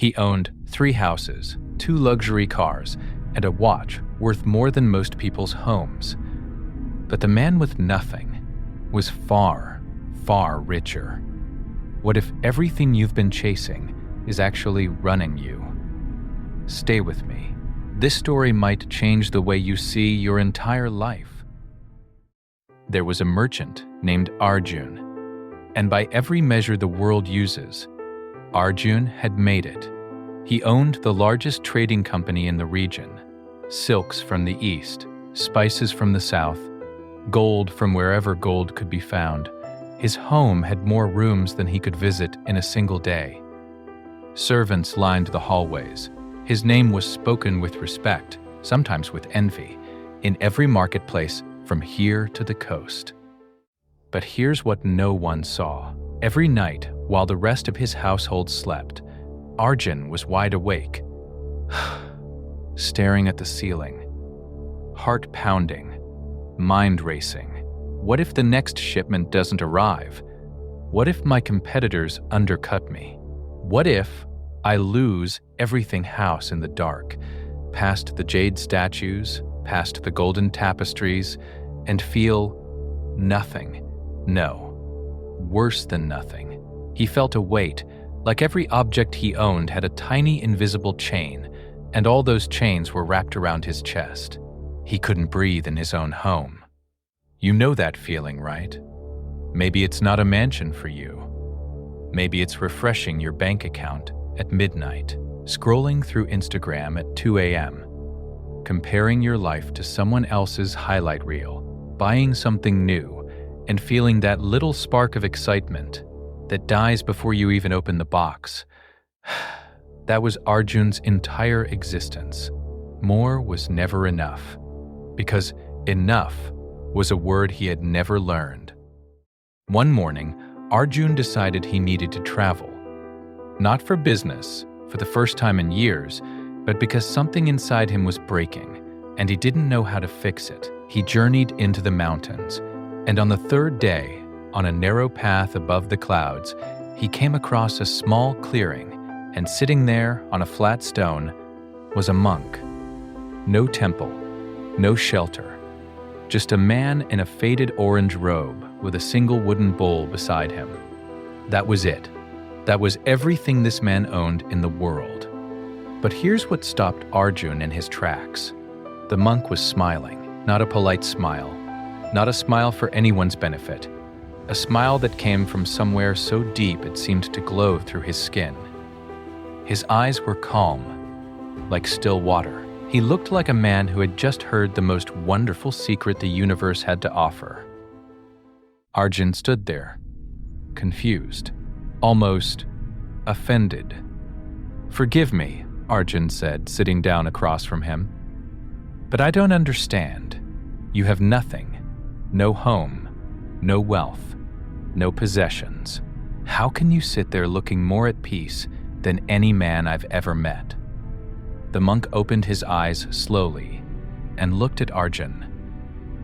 He owned 3 houses, 2 luxury cars, and a watch worth more than most people's homes. But the man with nothing was far, far richer. What if everything you've been chasing is actually running you? Stay with me. This story might change the way you see your entire life. There was a merchant named Arjun, and by every measure the world uses, Arjun had made it. He owned the largest trading company in the region, silks from the east, spices from the south, gold from wherever gold could be found. His home had more rooms than he could visit in a single day. Servants lined the hallways. His name was spoken with respect, sometimes with envy, in every marketplace from here to the coast. But here's what no one saw. Every night, while the rest of his household slept, Arjun was wide awake, staring at the ceiling, heart pounding, mind racing. What if the next shipment doesn't arrive? What if my competitors undercut me? What if I lose everything house in the dark, past the jade statues, past the golden tapestries, and feel nothing? No, worse than nothing. He felt a weight, like every object he owned had a tiny invisible chain, and all those chains were wrapped around his chest. He couldn't breathe in his own home. You know that feeling, right? Maybe it's not a mansion for you. Maybe it's refreshing your bank account at midnight, scrolling through Instagram at 2 a.m., comparing your life to someone else's highlight reel, buying something new, and feeling that little spark of excitement that dies before you even open the box. That was Arjun's entire existence. More was never enough, because enough was a word he had never learned. One morning, Arjun decided he needed to travel. Not for business, for the first time in years, but because something inside him was breaking, and he didn't know how to fix it. He journeyed into the mountains, and on the 3rd day, on a narrow path above the clouds, he came across a small clearing, and sitting there on a flat stone was a monk. No temple, no shelter, just a man in a faded orange robe with a single wooden bowl beside him. That was it. That was everything this man owned in the world. But here's what stopped Arjun in his tracks. The monk was smiling, not a polite smile, not a smile for anyone's benefit, a smile that came from somewhere so deep it seemed to glow through his skin. His eyes were calm, like still water. He looked like a man who had just heard the most wonderful secret the universe had to offer. Arjun stood there, confused, almost offended. "Forgive me," Arjun said, sitting down across from him. "But I don't understand. You have nothing, no home, no wealth, no possessions. How can you sit there looking more at peace than any man I've ever met?" The monk opened his eyes slowly and looked at Arjun,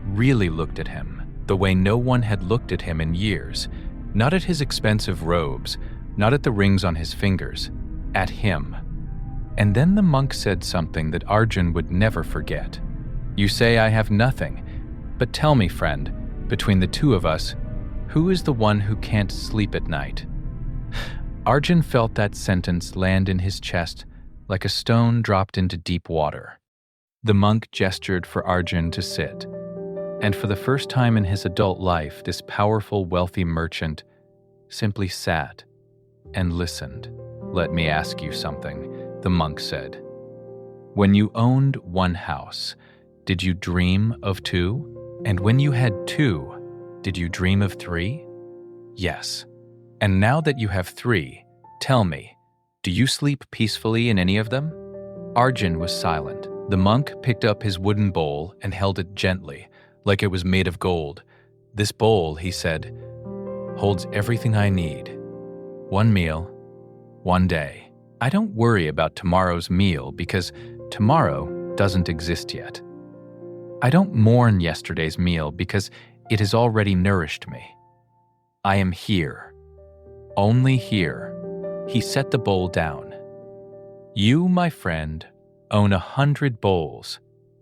really looked at him, the way no one had looked at him in years, not at his expensive robes, not at the rings on his fingers, at him. And then the monk said something that Arjun would never forget. "You say I have nothing, but tell me, friend, between the two of us, who is the one who can't sleep at night?" Arjun felt that sentence land in his chest like a stone dropped into deep water. The monk gestured for Arjun to sit, and for the first time in his adult life, this powerful, wealthy merchant simply sat and listened. "Let me ask you something," the monk said. "When you owned 1 house, did you dream of 2? And when you had 2, did you dream of 3? Yes. And now that you have 3, tell me, do you sleep peacefully in any of them?" Arjun was silent. The monk picked up his wooden bowl and held it gently, like it was made of gold. "This bowl," he said, "holds everything I need. 1 meal, 1 day. I don't worry about tomorrow's meal because tomorrow doesn't exist yet. I don't mourn yesterday's meal because it has already nourished me. I am here. Only here." He set the bowl down. You, my friend, own 100 bowls,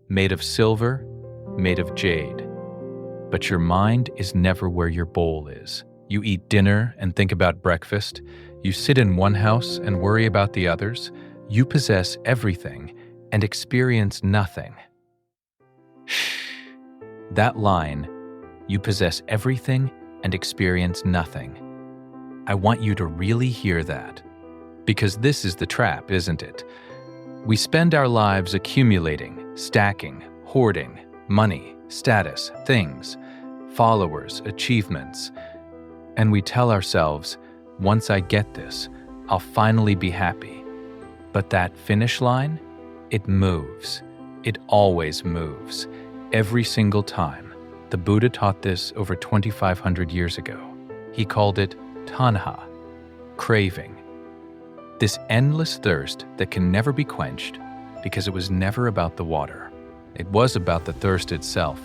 made of silver, made of jade. But your mind is never where your bowl is. You eat dinner and think about breakfast. You sit in one house and worry about the others. You possess everything and experience nothing. Shh. That line, you possess everything and experience nothing. I want you to really hear that. Because this is the trap, isn't it? We spend our lives accumulating, stacking, hoarding, money, status, things, followers, achievements. And we tell ourselves, once I get this, I'll finally be happy. But that finish line, it moves. It always moves. Every single time. The Buddha taught this over 2,500 years ago. He called it tanha, craving. This endless thirst that can never be quenched because it was never about the water. It was about the thirst itself.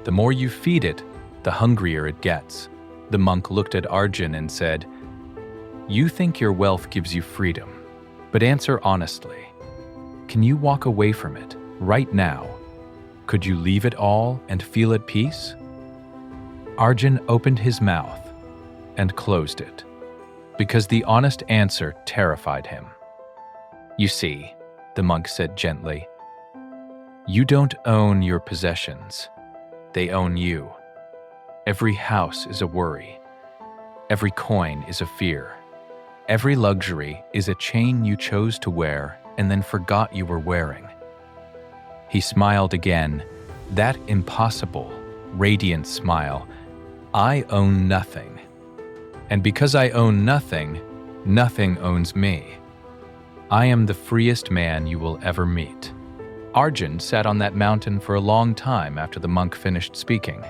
The more you feed it, the hungrier it gets. The monk looked at Arjun and said, "You think your wealth gives you freedom, but answer honestly. Can you walk away from it right now? Could you leave it all and feel at peace?" Arjun opened his mouth and closed it, because the honest answer terrified him. "You see," the monk said gently, "you don't own your possessions. They own you. Every house is a worry. Every coin is a fear. Every luxury is a chain you chose to wear and then forgot you were wearing." He smiled again, that impossible, radiant smile. "I own nothing. And because I own nothing, nothing owns me. I am the freest man you will ever meet." Arjun sat on that mountain for a long time after the monk finished speaking.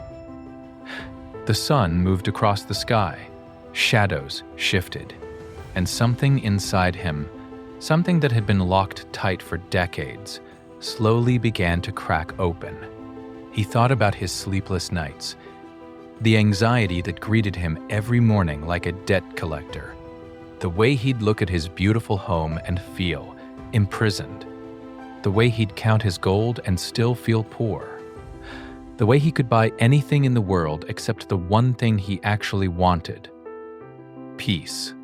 The sun moved across the sky, shadows shifted, and something inside him, something that had been locked tight for decades, slowly began to crack open. He thought about his sleepless nights, the anxiety that greeted him every morning like a debt collector, the way he'd look at his beautiful home and feel imprisoned, the way he'd count his gold and still feel poor, the way he could buy anything in the world except the one thing he actually wanted: peace.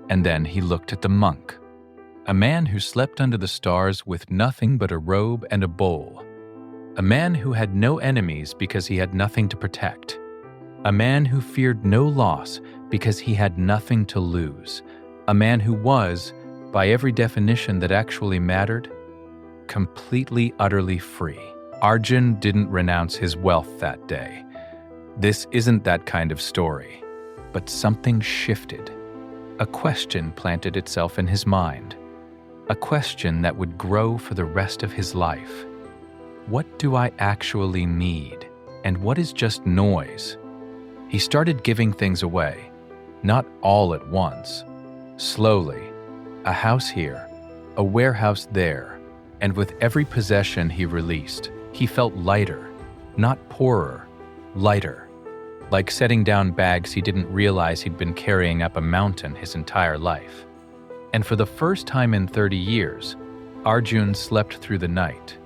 And then he looked at the monk, a man who slept under the stars with nothing but a robe and a bowl. A man who had no enemies because he had nothing to protect. A man who feared no loss because he had nothing to lose. A man who was, by every definition that actually mattered, completely, utterly free. Arjun didn't renounce his wealth that day. This isn't that kind of story. But something shifted. A question planted itself in his mind. A question that would grow for the rest of his life. What do I actually need? And what is just noise? He started giving things away, not all at once. Slowly, a house here, a warehouse there, and with every possession he released, he felt lighter, not poorer, lighter, like setting down bags he didn't realize he'd been carrying up a mountain his entire life. And for the first time in 30 years, Arjun slept through the night.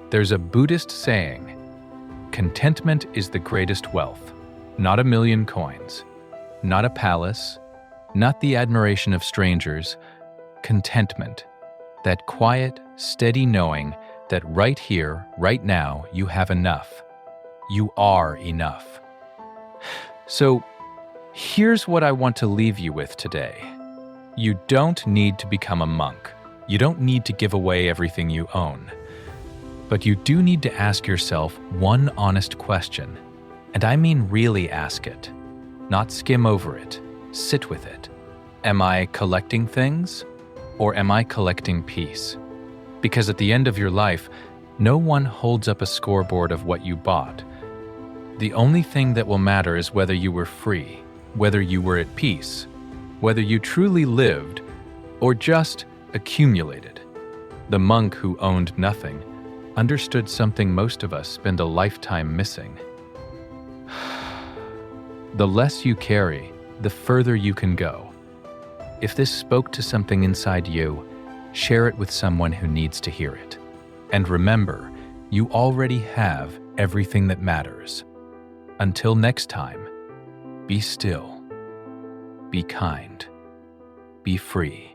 There's a Buddhist saying, "Contentment is the greatest wealth, not 1,000,000 coins, not a palace, not the admiration of strangers. Contentment, that quiet, steady knowing that right here, right now, you have enough. You are enough." So, here's what I want to leave you with today. You don't need to become a monk. You don't need to give away everything you own. But you do need to ask yourself one honest question, and I mean really ask it, not skim over it, sit with it. Am I collecting things, or am I collecting peace? Because at the end of your life, no one holds up a scoreboard of what you bought. The only thing that will matter is whether you were free, whether you were at peace, whether you truly lived, or just accumulated. The monk who owned nothing understood something most of us spend a lifetime missing. The less you carry, the further you can go. If this spoke to something inside you, Share it with someone who needs to hear it. And remember, you already have everything that matters. Until next time, be still, be kind, be free.